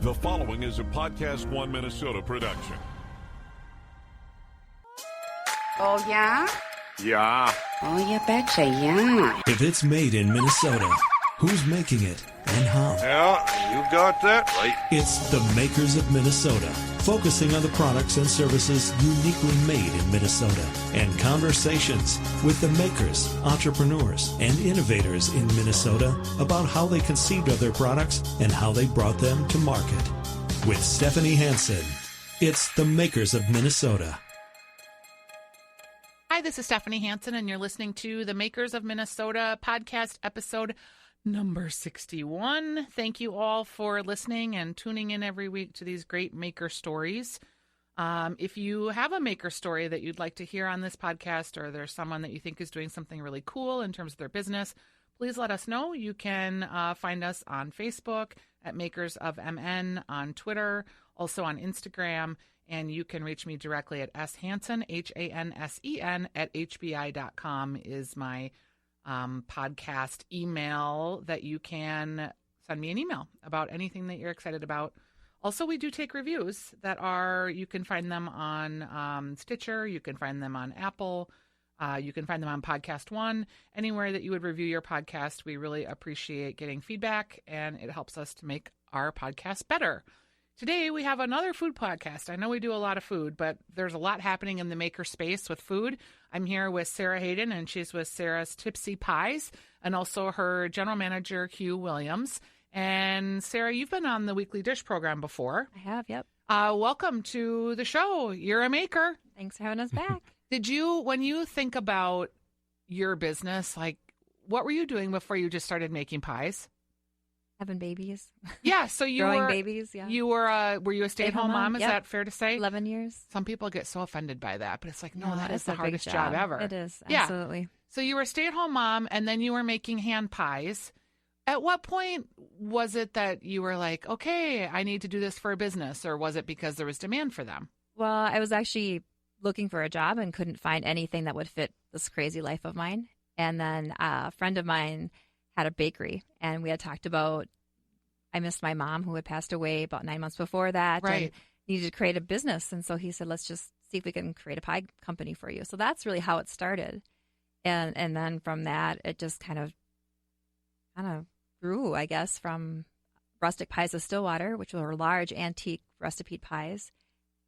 The following is a Podcast One Minnesota production. Oh, yeah? Yeah. Oh, you betcha, yeah. If it's made in Minnesota, who's making it and how? Yeah, you got that right. It's the makers of Minnesota, focusing on the products and services uniquely made in Minnesota, and conversations with the makers, entrepreneurs, and innovators in Minnesota about how they conceived of their products and how they brought them to market. With Stephanie Hansen, it's the makers of Minnesota. Hi, this is Stephanie Hansen, and you're listening to the Makers of Minnesota podcast episode number 61. Thank you all for listening and tuning in every week to these great maker stories. If you have a maker story that you'd like to hear on this podcast, or there's someone that you think is doing something really cool in terms of their business, please let us know. You can find us on Facebook at Makers of MN, on Twitter, also on Instagram. And you can reach me directly at shansen, Hansen, at hbi.com is my podcast email that you can send me an email about anything that you're excited about. Also, we do take reviews that are, you can find them on Stitcher, you can find them on Apple, you can find them on Podcast One, anywhere that you would review your podcast. We really appreciate getting feedback, and it helps us to make our podcast better. Today, we have another food podcast. I know we do a lot of food, but there's a lot happening in the maker space with food. I'm here with Sara Hayden, and she's with Sara's Tipsy Pies, and also her general manager, Hugh Williams. And Sara, you've been on the Weekly Dish program before. I have, yep. Welcome to the show. You're a maker. Thanks for having us back. When you think about your business, like, what were you doing before you just started making pies? Having babies. Yeah, so you Growing were babies, yeah. You were you a stay-at-home mom? Is Yep. that fair to say? 11 years. Some people get so offended by that, but it's like, no, that is it's the a big hardest job ever. It is, Yeah. absolutely. So you were a stay-at-home mom, and then you were making hand pies. At what point was it that you were like, okay, I need to do this for a business, or was it because there was demand for them? Well, I was actually looking for a job and couldn't find anything that would fit this crazy life of mine. And then a friend of mine had a bakery, and we had talked about, I missed my mom who had passed away about 9 months before that, Right. and needed to create a business. And so he said, let's just see if we can create a pie company for you. So that's really how it started. And then from that, it just kind of grew, I guess, from rustic pies of Stillwater, which were large antique rustic pies,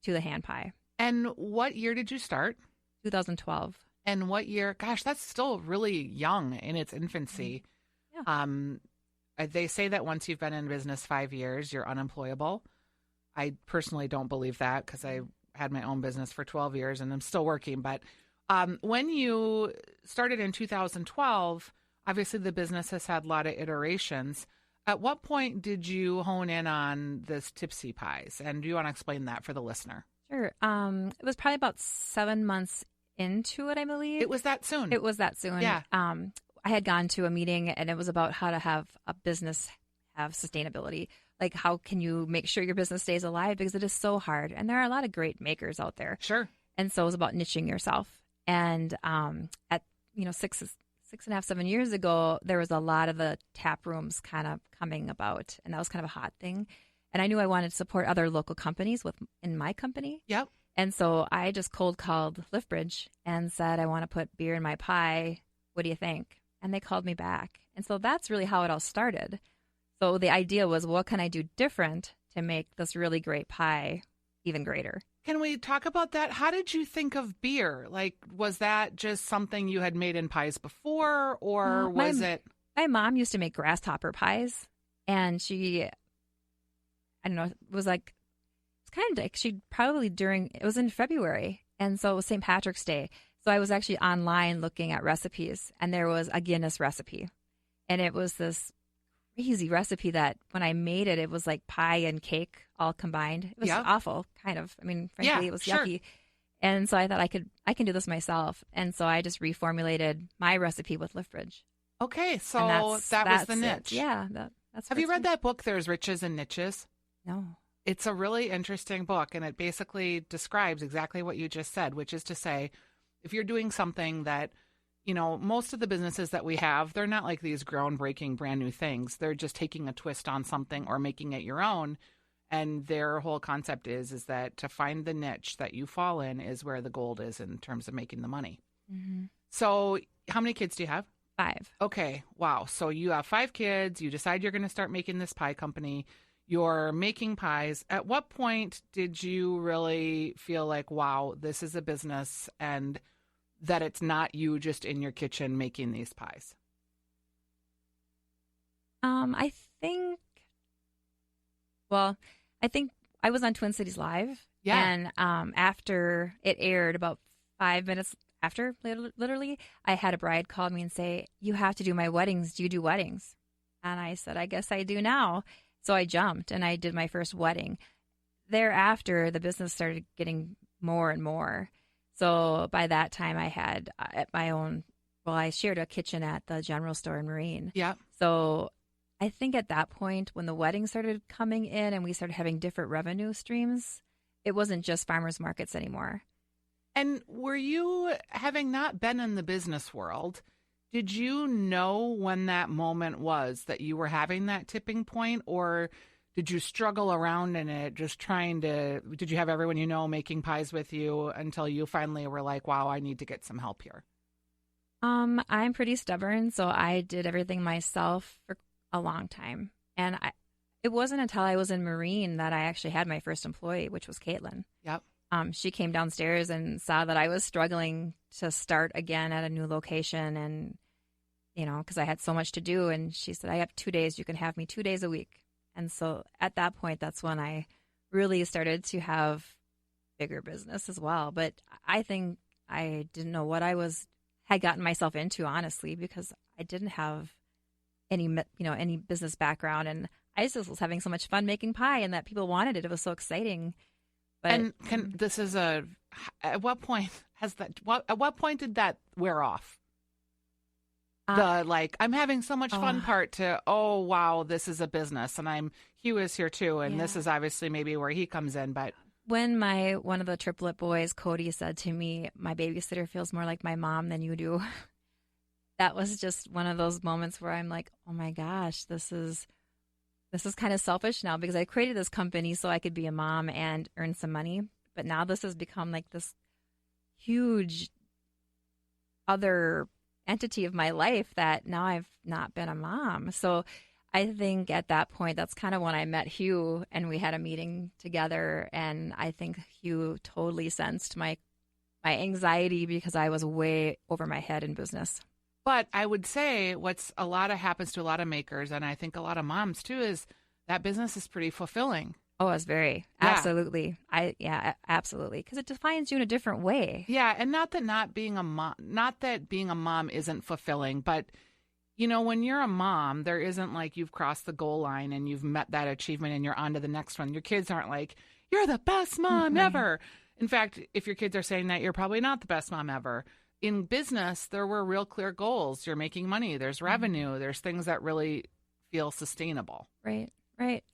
to the hand pie. And what year did you start? 2012. And what year? Gosh, that's still really young in its infancy. Yeah. They say that once you've been in business 5 years, you're unemployable. I personally don't believe that, because I had my own business for 12 years and I'm still working. But when you started in 2012, obviously the business has had a lot of iterations. At what point did you hone in on this Tipsy Pies? And do you want to explain that for the listener? Sure. It was probably about 7 months into it, I believe. It was that soon. It was that soon. Yeah. I had gone to a meeting, and it was about how to have a business have sustainability. Like, how can you make sure your business stays alive? Because it is so hard. And there are a lot of great makers out there. Sure. And so it was about niching yourself. And at, 6.5, 7 years ago, there was a lot of the tap rooms kind of coming about. And that was kind of a hot thing. And I knew I wanted to support other local companies in my company. Yep. And so I just cold called Liftbridge and said, I want to put beer in my pie. What do you think? And they called me back. And so that's really how it all started. So the idea was, what can I do different to make this really great pie even greater? Can we talk about that? How did you think of beer? Like, was that just something you had made in pies before, or was it? My mom used to make grasshopper pies, and she, I don't know, it was kind of like it was in February, and so it was St. Patrick's Day. So I was actually online looking at recipes, and there was a Guinness recipe. And it was this crazy recipe that when I made it, it was like pie and cake all combined. It was awful, kind of. I mean, frankly, it was yucky. And so I thought I can do this myself. And so I just reformulated my recipe with Liftbridge. Okay, so that was the niche. Yeah. That's Have you read that book, There's Riches and Niches? No. It's a really interesting book, and it basically describes exactly what you just said, which is to say, if you're doing something that, most of the businesses that we have, they're not like these groundbreaking brand new things. They're just taking a twist on something or making it your own. And their whole concept is that to find the niche that you fall in is where the gold is in terms of making the money. Mm-hmm. So how many kids do you have? 5. Okay. Wow. So you have 5 kids. You decide you're going to start making this pie company. You're making pies. At what point did you really feel like, wow, this is a business and that it's not you just in your kitchen making these pies? I think I was on Twin Cities Live. Yeah. And after it aired, about 5 minutes after, literally, I had a bride call me and say, "You have to do my weddings. Do you do weddings?" And I said, "I guess I do now." So I jumped and I did my first wedding. Thereafter, the business started getting more and more. So by that time, I had my own, I shared a kitchen at the general store in Marine. Yeah. So I think at that point, when the weddings started coming in and we started having different revenue streams, it wasn't just farmers markets anymore. And were you, having not been in the business world, did you know when that moment was that you were having that tipping point, or did you struggle around in it just trying to, did you have everyone you know making pies with you until you finally were like, wow, I need to get some help here? I'm pretty stubborn, so I did everything myself for a long time. And it wasn't until I was in Marine that I actually had my first employee, which was Caitlin. Yep. She came downstairs and saw that I was struggling to start again at a new location, and, because I had so much to do. And she said, "I have 2 days. You can have me 2 days a week." And so at that point, that's when I really started to have bigger business as well. But I think I didn't know what had gotten myself into, honestly, because I didn't have any business background, and I just was having so much fun making pie, and that people wanted it. It was so exciting. But at what point at what point did that wear off? I'm having so much fun part to, oh, wow, this is a business, and Hugh is here too, and this is obviously maybe where he comes in. But when one of the triplet boys, Cody, said to me, "My babysitter feels more like my mom than you do," that was just one of those moments where I'm like, oh my gosh, this is kind of selfish now, because I created this company so I could be a mom and earn some money. But now this has become like this huge other entity of my life that now I've not been a mom. So I think at that point, that's kind of when I met Hugh and we had a meeting together. And I think Hugh totally sensed my anxiety because I was way over my head in business. But I would say happens to a lot of makers, and I think a lot of moms too, is that business is pretty fulfilling. Oh, it's very, absolutely. Absolutely. Because it defines you in a different way. Yeah. And not that being a mom isn't fulfilling, but when you're a mom, there isn't like you've crossed the goal line and you've met that achievement and you're on to the next one. Your kids aren't like, "You're the best mom ever." In fact, if your kids are saying that, you're probably not the best mom ever. In business, there were real clear goals. You're making money. There's revenue. There's things that really feel sustainable. Right.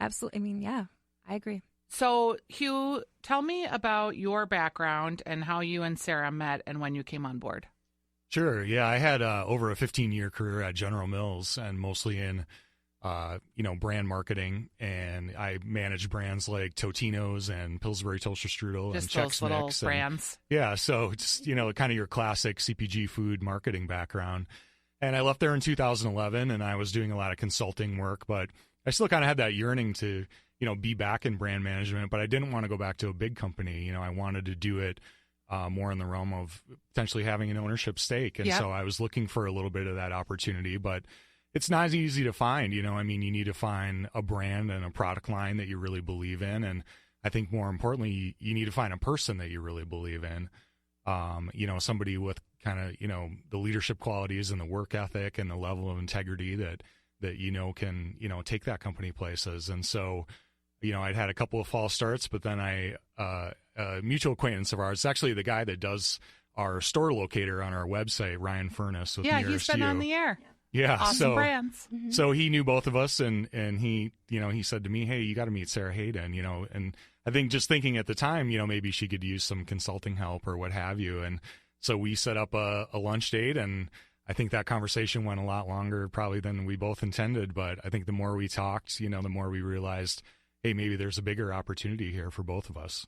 Absolutely. I mean, yeah, I agree. So, Hugh, tell me about your background and how you and Sara met and when you came on board. Sure. Yeah, I had over a 15-year career at General Mills, and mostly in brand marketing, and I managed brands like Totino's and Pillsbury Toaster Strudel just and those Chex little Mix. brands. Yeah, so just, kind of your classic CPG food marketing background. And I left there in 2011, and I was doing a lot of consulting work, but I still kind of had that yearning to, be back in brand management, but I didn't want to go back to a big company. I wanted to do it more in the realm of potentially having an ownership stake. And so I was looking for a little bit of that opportunity, but it's not as easy to find. You need to find a brand and a product line that you really believe in. And I think more importantly, you need to find a person that you really believe in. Somebody with kind of, the leadership qualities and the work ethic and the level of integrity that can, take that company places. And so, I'd had a couple of false starts, but then a mutual acquaintance of ours, actually the guy that does our store locator on our website, Ryan Furness. He's been on the air. Yeah. Awesome brands. Mm-hmm. So he knew both of us, and he, he said to me, "Hey, you got to meet Sara Hayden," and I think just thinking at the time, maybe she could use some consulting help or what have you. And so we set up a lunch date, and I think that conversation went a lot longer probably than we both intended. But I think the more we talked, the more we realized, hey, maybe there's a bigger opportunity here for both of us.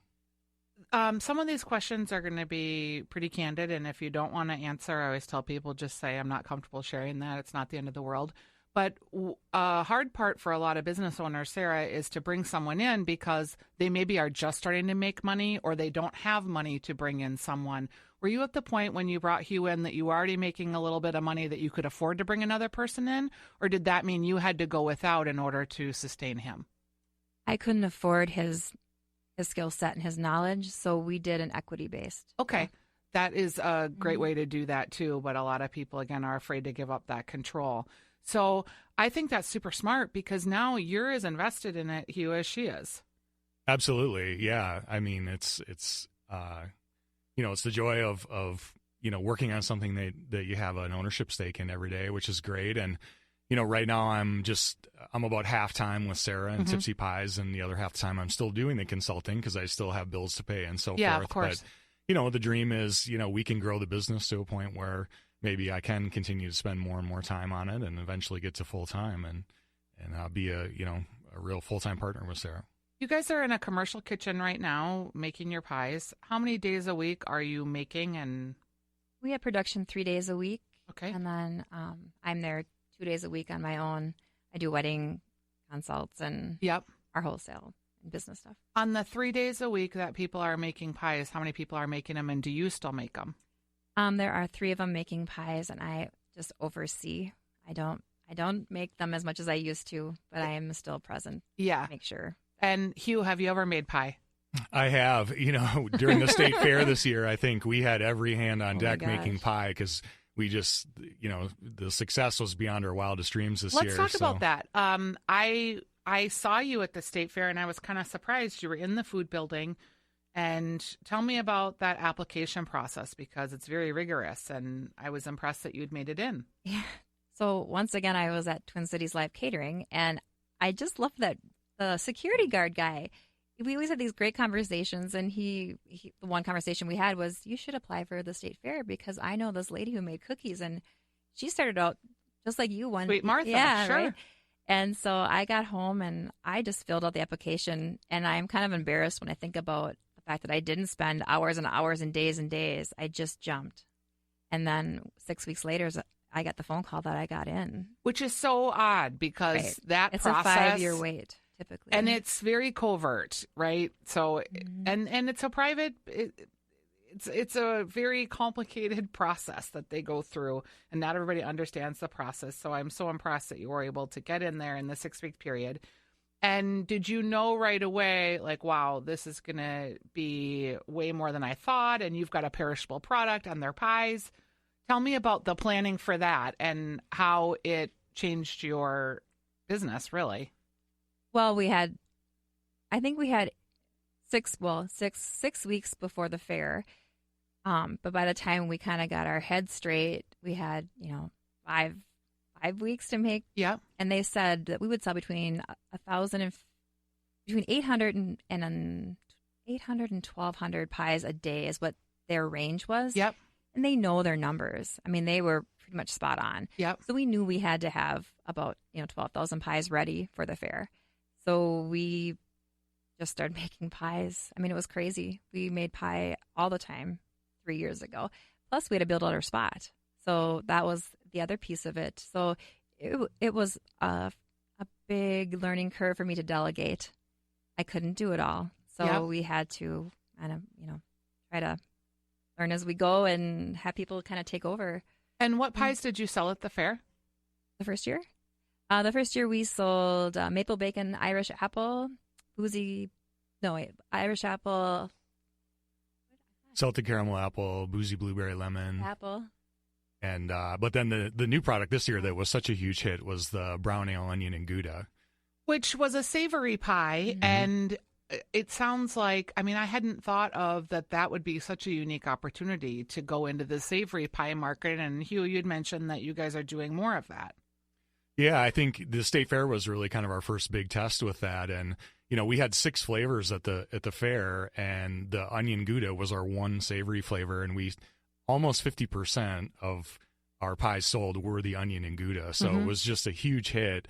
Some of these questions are going to be pretty candid, and if you don't want to answer, I always tell people just say, I'm not comfortable sharing that. It's not the end of the world. But a hard part for a lot of business owners, Sarah, is to bring someone in because they maybe are just starting to make money or they don't have money to bring in someone. Were you at the point when you brought Hugh in that you were already making a little bit of money that you could afford to bring another person in? Or did that mean you had to go without in order to sustain him? I couldn't afford his skill set and his knowledge, so we did an equity-based. Okay. That is a great way to do that too, but a lot of people, again, are afraid to give up that control. So I think that's super smart because now you're as invested in it, Hugh, as she is. Absolutely. Yeah. I mean, it's it's the joy of working on something that you have an ownership stake in every day, which is great. And, right now I'm about half-time with Sara and Tipsy Pies, and the other half the time I'm still doing the consulting because I still have bills to pay and so forth. Yeah, of course. But, the dream is, we can grow the business to a point where maybe I can continue to spend more and more time on it and eventually get to full-time and be a real full-time partner with Sara. You guys are in a commercial kitchen right now making your pies. How many days a week are you making? And we have production 3 days a week. Okay. And then I'm there 2 days a week on my own. I do wedding consults and our wholesale and business stuff. On the 3 days a week that people are making pies, how many people are making them, and do you still make them? There are 3 of them making pies, and I just oversee. I don't make them as much as I used to, but I am still present. Yeah. To make sure. And Hugh, have you ever made pie? I have. During the state fair this year, I think we had every hand on deck making pie because we just, the success was beyond our wildest dreams this year. Let's talk about that. I saw you at the state fair, and I was kind of surprised. You were in the food building. And tell me about that application process because it's very rigorous, and I was impressed that you'd made it in. Yeah. So once again, I was at Twin Cities Live Catering, and I just love that the security guard guy. We always had these great conversations, and the one conversation we had was, you should apply for the state fair because I know this lady who made cookies, and she started out just like you. Sweet Martha, sure. Right? And so I got home, and I just filled out the application, and I'm kind of embarrassed when I think about fact that I didn't spend hours and hours and days. I just jumped. And then 6 weeks later, I got the phone call that I got in. Which is so odd because that it's process... It's a 5-year wait, typically. And it's very covert, right? So, and it's a private... It's a very complicated process that they go through, and not everybody understands the process. So I'm so impressed that you were able to get in there in the 6-week period. And did you know right away, like, wow, this is going to be way more than I thought, and you've got a perishable product on their pies? Tell me about the planning for that and how it changed your business, really. Well, I think we had six weeks before the fair. But by the time we kind of got our head straight, we had, 5 weeks to make. Yeah. And they said that we would sell between 800 and 1,200 pies a day is what their range was. Yep. And they know their numbers. I mean, they were pretty much spot on. Yep. So we knew we had to have about, 12,000 pies ready for the fair. So we just started making pies. I mean, it was crazy. We made pie all the time 3 years ago. Plus, we had to build out our spot. So that was the other piece of it. So it was a big learning curve for me to delegate. I couldn't do it all. So we had to kind of, try to learn as we go and have people kind of take over. And what pies did you sell at the fair? The first year? The first year we sold maple bacon, Irish apple, Irish apple. Salted caramel apple, boozy blueberry lemon. Apple. And but then the new product this year that was such a huge hit was the brown ale, onion, and Gouda. Which was a savory pie. Mm-hmm. And it sounds like, I hadn't thought of that would be such a unique opportunity to go into the savory pie market. And Hugh, you'd mentioned that you guys are doing more of that. Yeah, I think the state fair was really kind of our first big test with that. And, we had 6 flavors at the fair, and the onion Gouda was our one savory flavor. And we almost 50% of our pies sold were the onion and Gouda. So It was just a huge hit.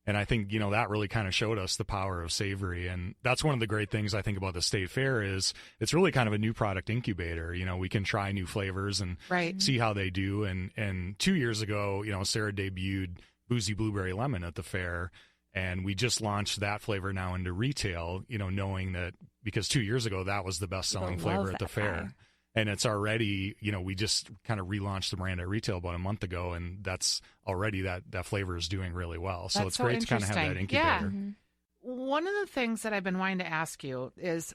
And I think, that really kind of showed us the power of savory. And that's one of the great things I think about the State Fair is it's really kind of a new product incubator. We can try new flavors and see how they do. And 2 years ago, Sara debuted Boozy Blueberry Lemon at the fair. And we just launched that flavor now into retail, knowing that because 2 years ago, that was the best selling flavor at the fair. And it's already, we just kind of relaunched the brand at retail about a month ago, and that's already that flavor is doing really well. So it's great to kind of have that incubator. Yeah. One of the things that I've been wanting to ask you is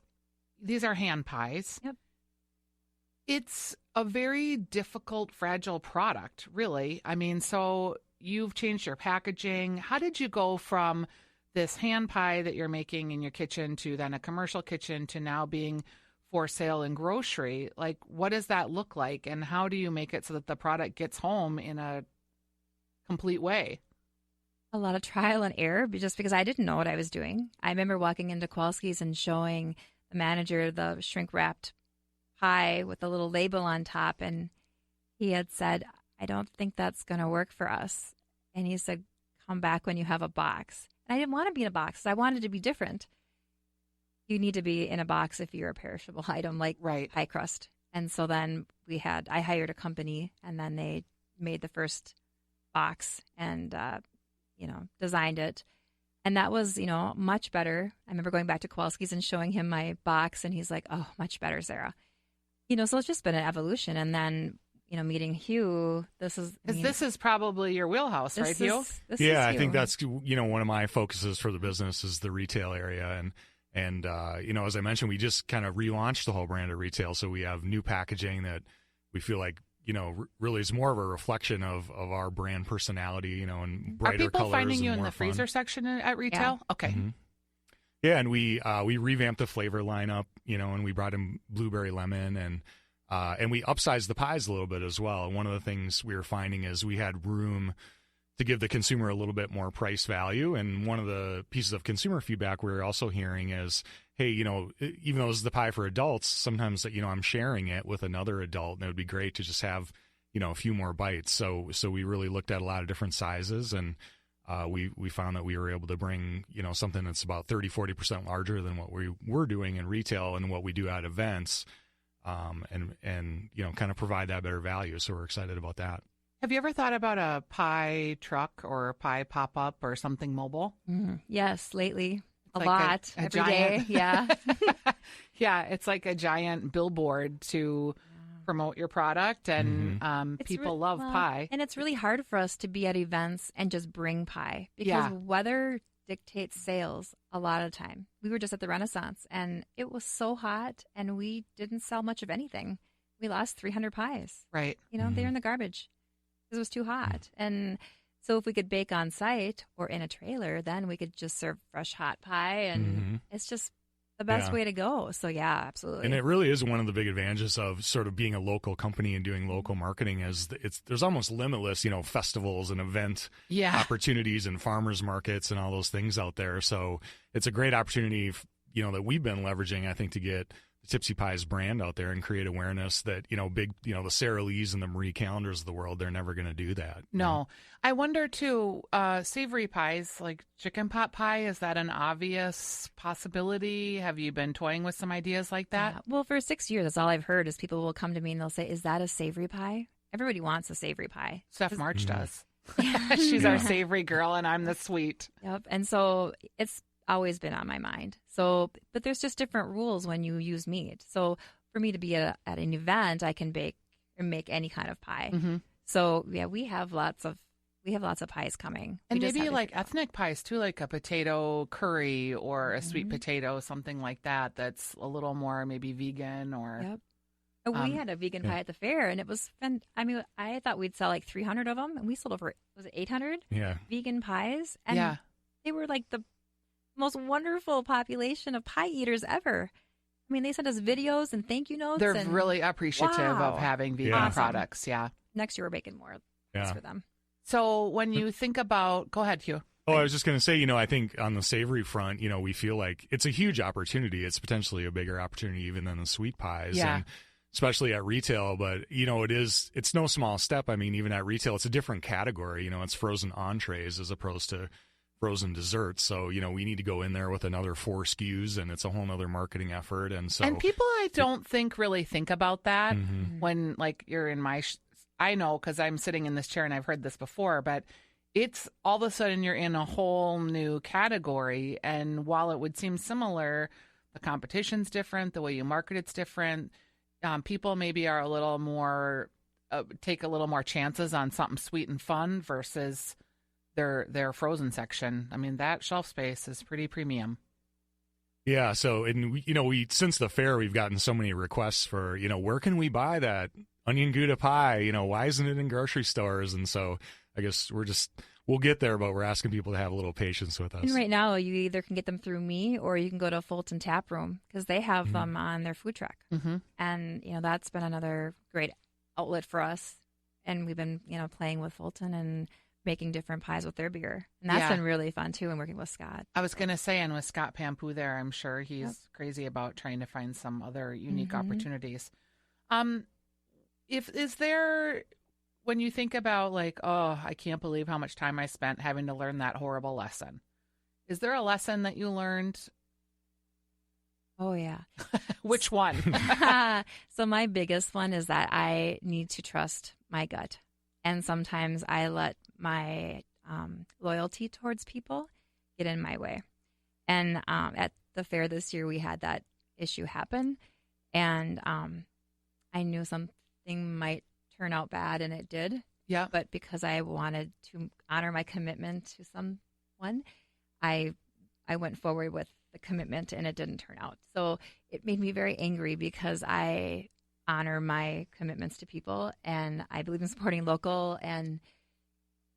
these are hand pies. Yep. It's a very difficult, fragile product, really. I mean, so you've changed your packaging. How did you go from this hand pie that you're making in your kitchen to then a commercial kitchen to now being for sale in grocery? Like, what does that look like, and how do you make it so that the product gets home in a complete way? A lot of trial and error, just because I didn't know what I was doing. I remember walking into Kowalski's and showing the manager the shrink-wrapped pie with a little label on top, and he had said, I don't think that's going to work for us. And he said, come back when you have a box. And I didn't want to be in a box. I wanted to be different. You need to be in a box if you're a perishable item like pie crust. And so then I hired a company, and then they made the first box and, designed it. And that was, much better. I remember going back to Kowalski's and showing him my box, and he's like, oh, much better, Sara. So it's just been an evolution. And then, meeting Hugh, this is probably your wheelhouse, right, Hugh? Yeah, I think that's, one of my focuses for the business is the retail area. And as I mentioned, we just kind of relaunched the whole brand of retail. So we have new packaging that we feel like, really is more of a reflection of our brand personality, and brighter colors. Are people finding you in the fun. freezer section at retail? Yeah. Okay. Mm-hmm. Yeah, and we revamped the flavor lineup, and we brought in blueberry lemon, and we upsized the pies a little bit as well. And one of the things we were finding is we had room to give the consumer a little bit more price value. And one of the pieces of consumer feedback we're also hearing is, hey, even though this is the pie for adults, sometimes, I'm sharing it with another adult, and it would be great to just have, a few more bites. So we really looked at a lot of different sizes, and we found that we were able to bring, something that's about 30-40% larger than what we were doing in retail and what we do at events, and kind of provide that better value. So we're excited about that. Have you ever thought about a pie truck or a pie pop-up or something mobile? Yes, lately. A like lot. a Every giant, day. Yeah. Yeah, it's like a giant billboard to promote your product, and people love pie. And it's really hard for us to be at events and just bring pie because weather dictates sales a lot of the time. We were just at the Renaissance, and it was so hot, and we didn't sell much of anything. We lost 300 pies. Right. They're in the garbage because it was too hot. And so if we could bake on site or in a trailer, then we could just serve fresh hot pie, and it's just the best way to go. So yeah, absolutely. And it really is one of the big advantages of sort of being a local company and doing local marketing is there's almost limitless, festivals and event opportunities and farmers markets and all those things out there. So it's a great opportunity, that we've been leveraging, I think, to get Tipsy Pies brand out there and create awareness that, the Sara Lees and the Marie Callender's of the world, they're never going to do that. No. I wonder, too, savory pies, like chicken pot pie, is that an obvious possibility? Have you been toying with some ideas like that? Yeah. Well, for 6 years, that's all I've heard is people will come to me and they'll say, is that a savory pie? Everybody wants a savory pie. Steph March does. She's our savory girl, and I'm the sweet. Yep. And so it's always been on my mind. So, but there's just different rules when you use meat. So for me to be at an event, I can bake or make any kind of pie. So yeah, we have lots of pies coming. And maybe like ethnic pies too, like a potato curry or a sweet potato, something like that. That's a little more maybe vegan or. Yep. We had a vegan pie at the fair, and it was fun. I mean, I thought we'd sell like 300 of them, and we sold over, was it 800? Yeah. Vegan pies. And they were like the most wonderful population of pie eaters ever. I mean, they sent us videos and thank you notes. They're really appreciative of having vegan products. Yeah. Next year, we're baking more for them. So when you think about, go ahead, Hugh. Oh, I was just going to say, I think on the savory front, we feel like it's a huge opportunity. It's potentially a bigger opportunity even than the sweet pies. Yeah. And especially at retail, but it's no small step. I mean, even at retail, it's a different category. It's frozen entrees as opposed to frozen desserts. So, we need to go in there with another 4 SKUs, and it's a whole other marketing effort. And so, and people I don't think really think about that Mhm. when like you're in my, I know because I'm sitting in this chair and I've heard this before, but it's all of a sudden you're in a whole new category. And while it would seem similar, the competition's different, the way you market it's different. People maybe are a little more, take a little more chances on something sweet and fun versus their frozen section. I mean, that shelf space is pretty premium. Yeah. So, and we since the fair, we've gotten so many requests for, where can we buy that onion Gouda pie? Why isn't it in grocery stores? And so I guess we'll get there, but we're asking people to have a little patience with us. And right now, you either can get them through me or you can go to Fulton Tap Room because they have them on their food truck. Mm-hmm. And, that's been another great outlet for us. And we've been, playing with Fulton and making different pies with their beer. And that's been really fun, too, and working with Scott. I was going to say, and with Scott Pampu there, I'm sure he's crazy about trying to find some other unique opportunities. Is there, when you think about like, oh, I can't believe how much time I spent having to learn that horrible lesson, is there a lesson that you learned? Oh, yeah. Which one? So my biggest one is that I need to trust my gut. And sometimes I let my loyalty towards people get in my way. And at the fair this year, we had that issue happen. And I knew something might turn out bad, and it did. Yeah. But because I wanted to honor my commitment to someone, I went forward with the commitment, and it didn't turn out. So it made me very angry because I honor my commitments to people, and I believe in supporting local.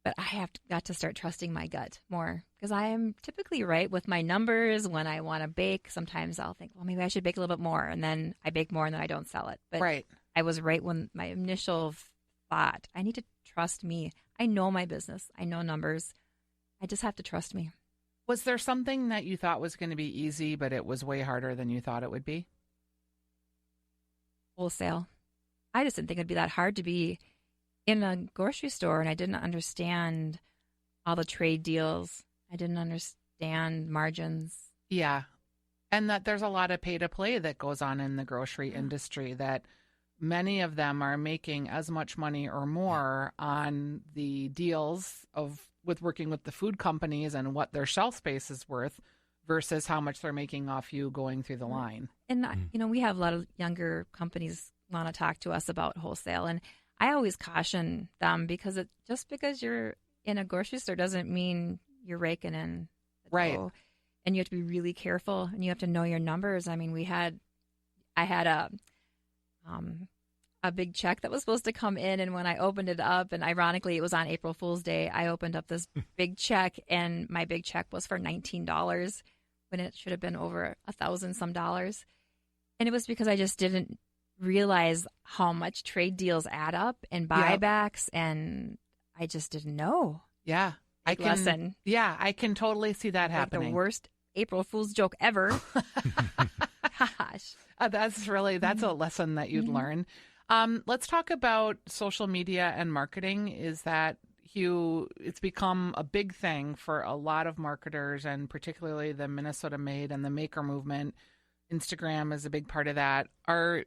But I got to start trusting my gut more because I am typically right with my numbers when I want to bake. Sometimes I'll think, well, maybe I should bake a little bit more, and then I bake more, and then I don't sell it. But right. I was right when my initial thought, I need to trust me. I know my business. I know numbers. I just have to trust me. Was there something that you thought was going to be easy, but it was way harder than you thought it would be? Wholesale. I just didn't think it'd be that hard to be in a grocery store, and I didn't understand all the trade deals. I didn't understand margins. Yeah. And that there's a lot of pay to play that goes on in the grocery industry, that many of them are making as much money or more on the deals with working with the food companies and what their shelf space is worth versus how much they're making off you going through the line. And, we have a lot of younger companies want to talk to us about wholesale. And I always caution them because just because you're in a grocery store doesn't mean you're raking in the dough. And you have to be really careful, and you have to know your numbers. I mean, I had a big check that was supposed to come in, and when I opened it up, and ironically it was on April Fool's Day, I opened up this big check, and my big check was for $19 when it should have been over $1,000 some dollars. And it was because I just didn't realize how much trade deals add up and buybacks, and I just didn't know. Yeah. Lesson. Yeah, I can totally see that like happening. The worst April Fool's joke ever. Gosh. That's a lesson that you'd learn. Let's talk about social media and marketing. Is that, Hugh, it's become a big thing for a lot of marketers, and particularly the Minnesota Made and the Maker movement. Instagram is a big part of that.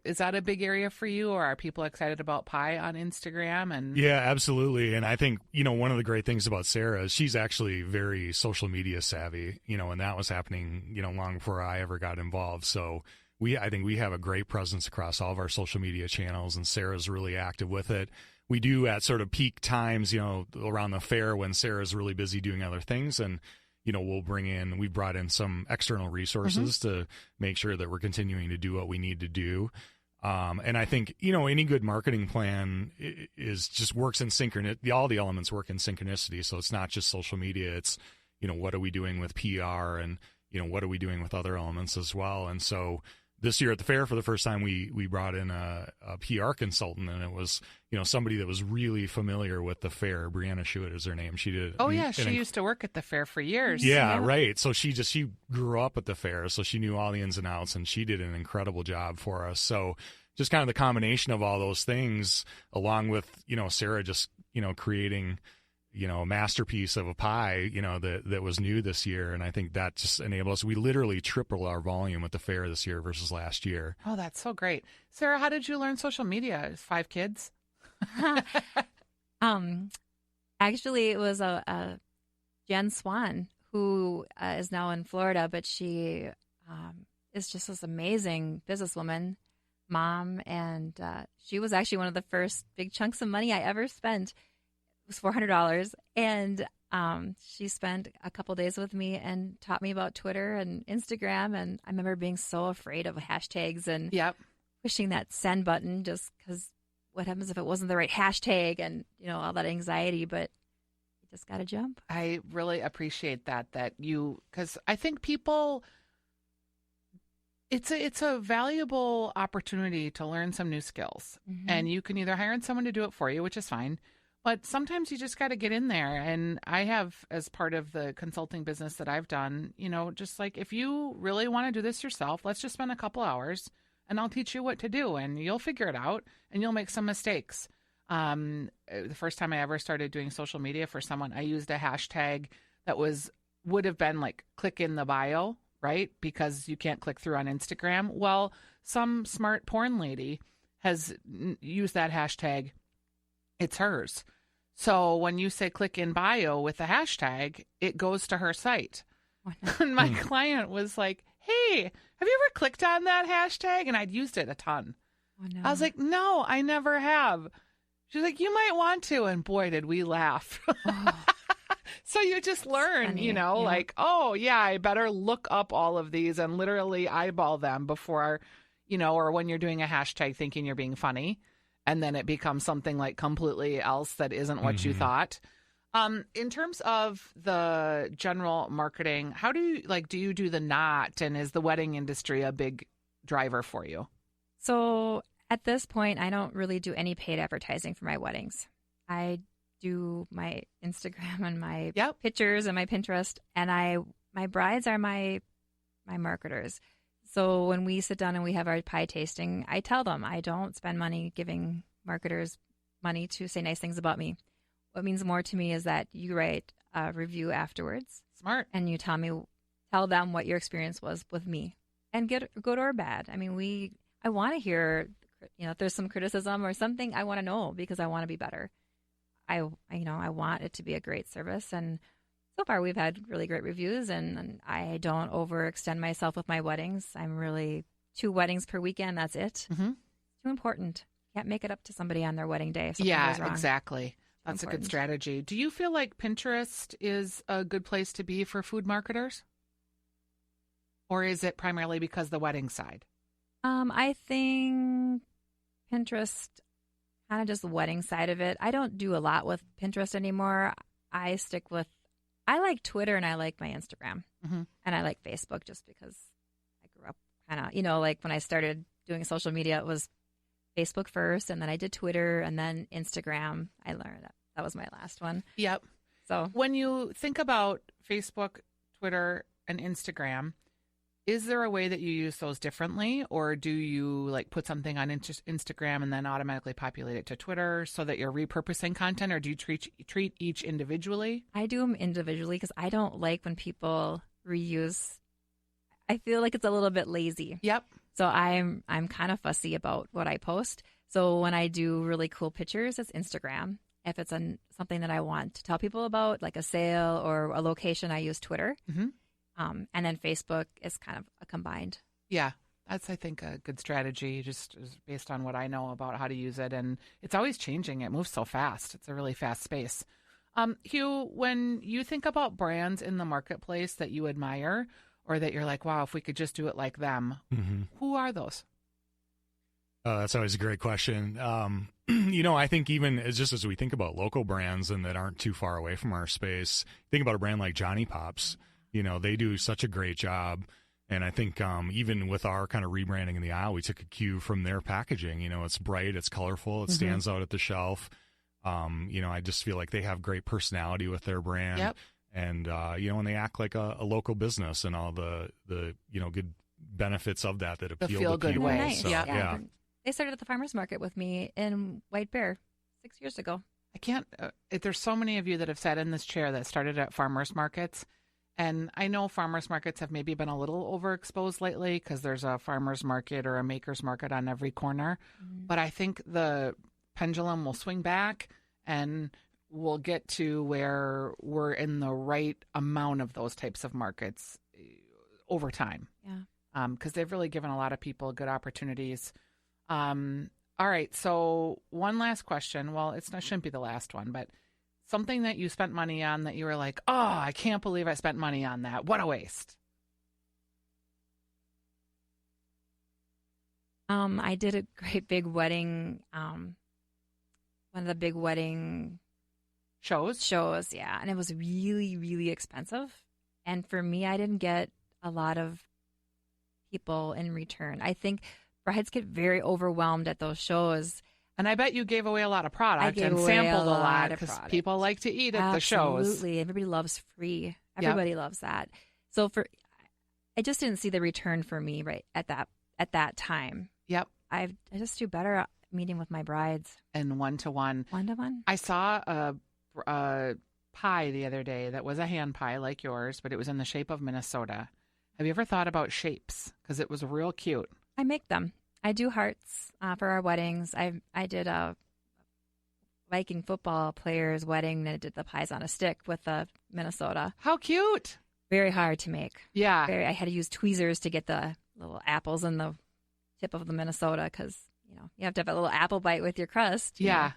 Is that a big area for you, or are people excited about pie on Instagram? And yeah, absolutely. And I think, one of the great things about Sara is she's actually very social media savvy, and that was happening, long before I ever got involved. So I think we have a great presence across all of our social media channels, and Sara's really active with it. We do at sort of peak times, around the fair when Sara's really busy doing other things, and we've brought in some external resources to make sure that we're continuing to do what we need to do. And I think, any good marketing plan works in synchronicity. All the elements work in synchronicity. So it's not just social media. It's, what are we doing with PR, and, what are we doing with other elements as well? And so this year at the fair, for the first time, we brought in a PR consultant, and it was, somebody that was really familiar with the fair. Brianna Schuett is her name. She did. Oh yeah, she used to work at the fair for years. Yeah, right. So she grew up at the fair, so she knew all the ins and outs, and she did an incredible job for us. So just kind of the combination of all those things, along with Sara just creating a masterpiece of a pie, that was new this year. And I think that just enabled us. We literally tripled our volume at the fair this year versus last year. Oh, that's so great. Sarah, how did you learn social media? 5 kids? Actually, it was a Jen Swan, who is now in Florida, but she is just this amazing businesswoman, mom, and she was actually one of the first big chunks of money I ever spent. It was $400, and she spent a couple days with me and taught me about Twitter and Instagram, and I remember being so afraid of hashtags and pushing that send button just because what happens if it wasn't the right hashtag and, all that anxiety, but you just got to jump. I really appreciate that you, because I think people, it's a valuable opportunity to learn some new skills. Mm-hmm. And you can either hire someone to do it for you, which is fine, but sometimes you just got to get in there. And I have, as part of the consulting business that I've done, just like, if you really want to do this yourself, let's just spend a couple hours and I'll teach you what to do and you'll figure it out and you'll make some mistakes. The first time I ever started doing social media for someone, I used a hashtag that would have been like click in the bio, right? Because you can't click through on Instagram. Well, some smart porn lady has used that hashtag. It's hers. So when you say click in bio with the hashtag, it goes to her site. And my client was like, hey, have you ever clicked on that hashtag? And I'd used it a ton. Oh, no. I was like, no, I never have. She's like, you might want to. And boy, did we laugh. Oh. So you just learn, funny. like, oh, yeah, I better look up all of these and literally eyeball them before, or when you're doing a hashtag thinking you're being funny. And then it becomes something like completely else that isn't what you thought. In terms of the general marketing, how do you do the knot, and is the wedding industry a big driver for you? So at this point, I don't really do any paid advertising for my weddings. I do my Instagram and my pictures and my Pinterest, and my brides are my marketers. So when we sit down and we have our pie tasting, I tell them I don't spend money giving marketers money to say nice things about me. What means more to me is that you write a review afterwards. Smart. And you tell them what your experience was with me, and good or bad. I mean, I want to hear, if there's some criticism or something, I want to know because I want to be better. I want it to be a great service, and so far we've had really great reviews, and I don't overextend myself with my weddings. I'm really 2 weddings per weekend. That's it. Mm-hmm. Too important. Can't make it up to somebody on their wedding day if something goes wrong. Exactly. That's a good strategy. Do you feel like Pinterest is a good place to be for food marketers? Or is it primarily because the wedding side? I think Pinterest, kind of just the wedding side of it. I don't do a lot with Pinterest anymore. I like Twitter and I like my Instagram. Mm-hmm. And I like Facebook just because I grew up kind of, like when I started doing social media, it was Facebook first, and then I did Twitter, and then Instagram. I learned that was my last one. Yep. So when you think about Facebook, Twitter, and Instagram, is there a way that you use those differently, or do you put something on Instagram and then automatically populate it to Twitter so that you're repurposing content, or do you treat each individually? I do them individually because I don't like when people reuse. I feel like it's a little bit lazy. Yep. So I'm kind of fussy about what I post. So when I do really cool pictures, it's Instagram. If it's something that I want to tell people about, like a sale or a location, I use Twitter. Mm-hmm. And then Facebook is kind of a combined. Yeah, that's, I think, a good strategy, just based on what I know about how to use it. And it's always changing. It moves so fast. It's a really fast space. Hugh, when you think about brands in the marketplace that you admire, or that you're like, wow, if we could just do it like them, who are those? That's always a great question. I think even as we think about local brands and that aren't too far away from our space, think about a brand like Johnny Pops. They do such a great job. And I think even with our kind of rebranding in the aisle, we took a cue from their packaging. It's bright, it's colorful, it stands out at the shelf. I just feel like they have great personality with their brand. Yep. And, and they act like a local business and all the good benefits of that appeal to people. feel good way. Nice. So, yeah. They started at the farmer's market with me in White Bear 6 years ago. I can't, there's so many of you that have sat in this chair that started at farmers markets. And I know farmers markets have maybe been a little overexposed lately because there's a farmers market or a maker's market on every corner. But I think the pendulum will swing back and we'll get to where we're in the right amount of those types of markets over time. Yeah. Because they've really given a lot of people good opportunities. All right. So one last question. Well, it shouldn't be the last one, but something that you spent money on that you were like, oh, I can't believe I spent money on that. What a waste. I did a great big wedding, one of the big wedding shows. Yeah. And it was really, really expensive. And for me, I didn't get a lot of people in return. I think brides get very overwhelmed at those shows. And I bet you gave away a lot of product and sampled a lot because people like to eat at the shows. Absolutely. Everybody loves free. Everybody loves that. So I just didn't see the return for me right at that time. Yep. I just do better at meeting with my brides. And one-to-one. One-to-one. I saw a pie the other day that was a hand pie like yours, but it was in the shape of Minnesota. Have you ever thought about shapes? Because it was real cute. I make them. I do hearts for our weddings. I did a Viking football player's wedding that did the pies on a stick with the Minnesota. How cute. Very hard to make. Yeah. I had to use tweezers to get the little apples in the tip of the Minnesota because, you have to have a little apple bite with your crust. Yeah.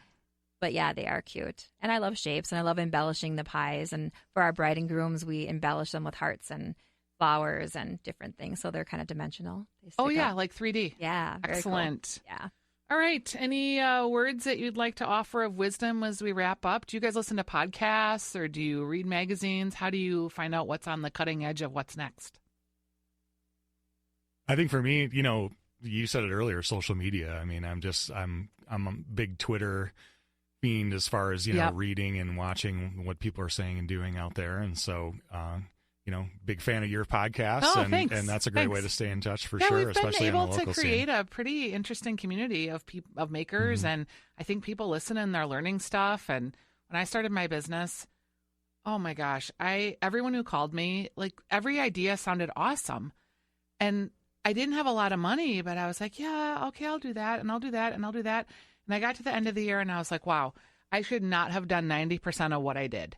But yeah, they are cute. And I love shapes and I love embellishing the pies. And for our bride and grooms, we embellish them with hearts and flowers and different things, so they're kind of dimensional. Oh yeah, like 3D. Yeah, excellent. Cool. Yeah. All right. Any words that you'd like to offer of wisdom as we wrap up? Do you guys listen to podcasts or do you read magazines? How do you find out what's on the cutting edge of what's next? I think for me, you said it earlier, social media. I mean, I'm a big Twitter fiend as far as reading and watching what people are saying and doing out there, and so. Big fan of your podcast, and that's a great way to stay in touch for sure, especially on the local scene. We've been able to create a pretty interesting community of makers, and I think people listen and they're learning stuff. And when I started my business, oh my gosh, everyone who called me, like every idea sounded awesome, and I didn't have a lot of money, but I was like, yeah, okay, I'll do that, and I'll do that, and I'll do that. And I got to the end of the year, and I was like, wow, I should not have done 90% of what I did.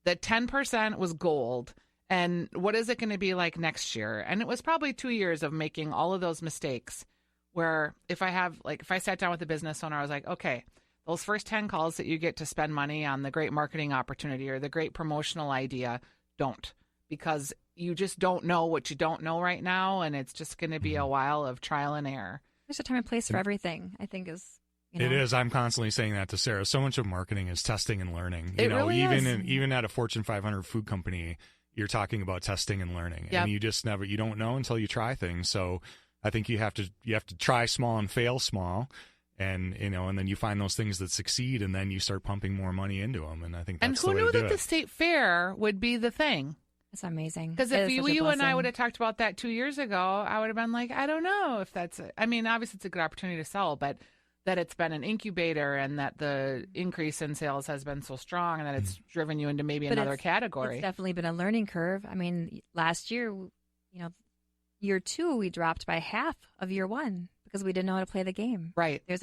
The 10% was gold. And what is it going to be like next year? And it was probably 2 years of making all of those mistakes where if I sat down with a business owner, I was like, okay, those first 10 calls that you get to spend money on the great marketing opportunity or the great promotional idea, don't. Because you just don't know what you don't know right now. And it's just going to be a while of trial and error. There's a time and place for everything, I think is. It is. I'm constantly saying that to Sarah. So much of marketing is testing and learning. Really even at a Fortune 500 food company, you're talking about testing and learning, and you don't know until you try things. So I think you have to try small and fail small, and and then you find those things that succeed, and then you start pumping more money into them. And I think that's the way to do it. And who knew that the state fair would be the thing? It's amazing. Because if you and I would have talked about that 2 years ago, I would have been like, I don't know if that's. I mean, obviously it's a good opportunity to sell, but that it's been an incubator and that the increase in sales has been so strong and that it's driven you into maybe another category. It's definitely been a learning curve. I mean, last year, year 2, we dropped by half of year 1 because we didn't know how to play the game. Right. There's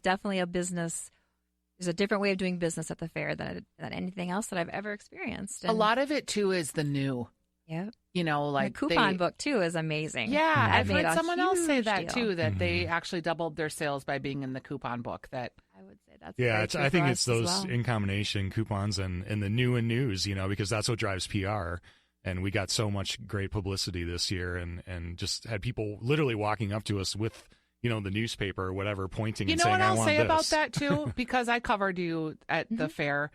definitely there's a different way of doing business at the fair than anything else that I've ever experienced. And a lot of it too is the new. Yeah. Like the coupon book too is amazing. Yeah, I've heard someone else say that deal. too, that they actually doubled their sales by being in the coupon book. That I would say that's I think it's those in combination coupons and the new and news, because that's what drives PR. And we got so much great publicity this year, and just had people literally walking up to us with the newspaper or whatever, pointing and saying, "You know what I'll say about this. that too?" Because I covered you at the fair,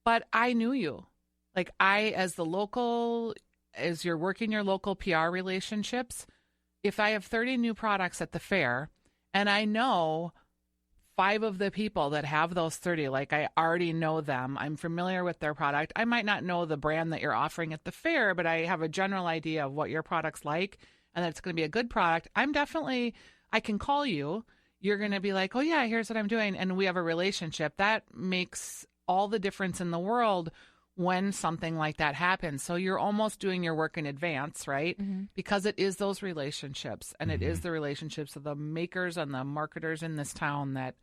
but I knew you, like as you're working your local PR relationships, if I have 30 new products at the fair and I know 5 of the people that have those 30, like I already know them, I'm familiar with their product. I might not know the brand that you're offering at the fair, but I have a general idea of what your product's like and that it's going to be a good product. I can call you. You're going to be like, oh yeah, here's what I'm doing. And we have a relationship. That makes all the difference in the world when something like that happens. So you're almost doing your work in advance, right? Because it is those relationships, and it is the relationships of the makers and the marketers in this town that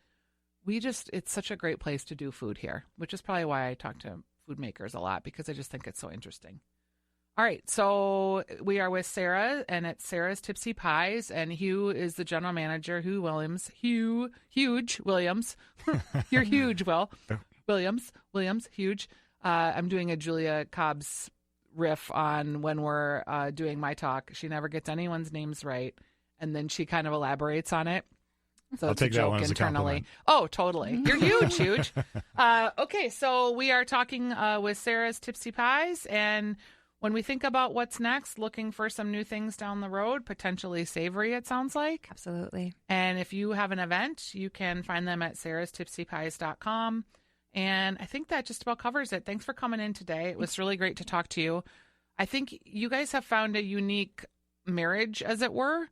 it's such a great place to do food here, which is probably why I talk to food makers a lot, because I just think it's so interesting. All right, so we are with Sara, and it's Sara's Tipsy Pies, and Hugh is the general manager. Huge Williams. You're huge, Will. Williams, huge. I'm doing a Julia Cobb's riff on when we're doing my talk. She never gets anyone's names right, and then she kind of elaborates on it. So I'll it's take a joke that one as a internally. compliment. Oh, totally. You're huge. Okay, so we are talking with Sara's Tipsy Pies, and when we think about what's next, looking for some new things down the road, potentially savory, it sounds like. Absolutely. And if you have an event, you can find them at sarastipsypies.com. And I think that just about covers it. Thanks for coming in today. It was really great to talk to you. I think you guys have found a unique marriage, as it were,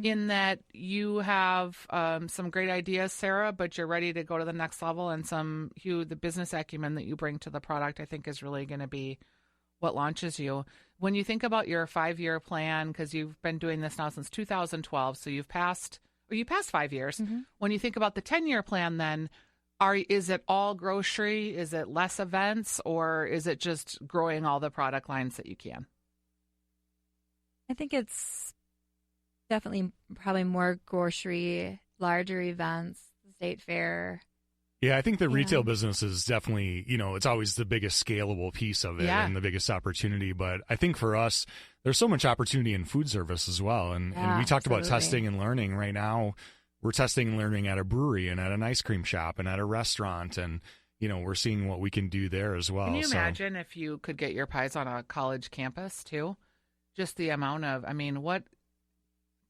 in that you have some great ideas, Sara, but you're ready to go to the next level. And the business acumen that you bring to the product, I think, is really going to be what launches you. When you think about your 5-year plan, because you've been doing this now since 2012, so you passed 5 years. When you think about the 10-year plan, then is it all grocery? Is it less events, or is it just growing all the product lines that you can? I think it's definitely probably more grocery, larger events, state fair. Yeah, I think the retail business is definitely, it's always the biggest scalable piece of it and the biggest opportunity. But I think for us, there's so much opportunity in food service as well. And we talked about testing and learning. Right now, we're testing and learning at a brewery and at an ice cream shop and at a restaurant. And, we're seeing what we can do there as well. Can you imagine if you could get your pies on a college campus too? Just the amount of, what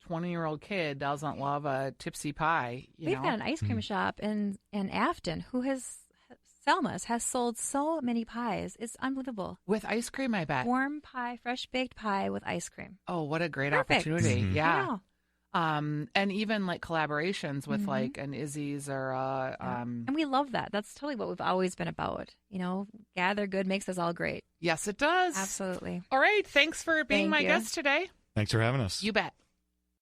20-year-old kid doesn't love a tipsy pie? We've got an ice cream shop in Afton who Selma's has sold so many pies. It's unbelievable. With ice cream, I bet. Warm pie, fresh baked pie with ice cream. Oh, what a great Perfect. opportunity. Yeah. I know. And even like collaborations with like an Izzy's or and we love that. That's totally what we've always been about. Gather good makes us all great. Yes, it does. Absolutely. All right. Thanks for being Thank my you. guest today. Thanks for having us. You bet.